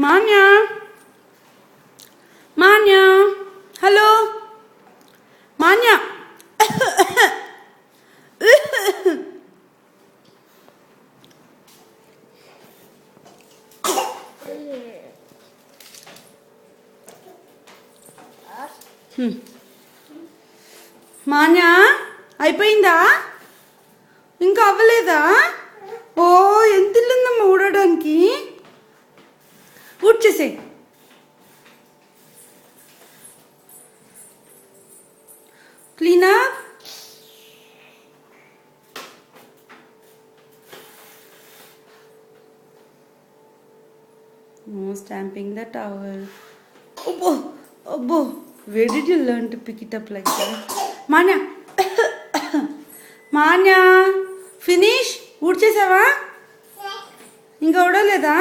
Manya Manya hello Manya Manya అయిపోయిందా ఇంకా అవ్వలేదా ఓ ఎంత ఇల్లుందమ్మా ఊడడానికి ఊడ్చేసే cleanup no stamping the towel. Obbo obbo where did you learn to pick it up like that Manya Manya finish ఊడ్చేసావా ఇంకా ఊడలేదా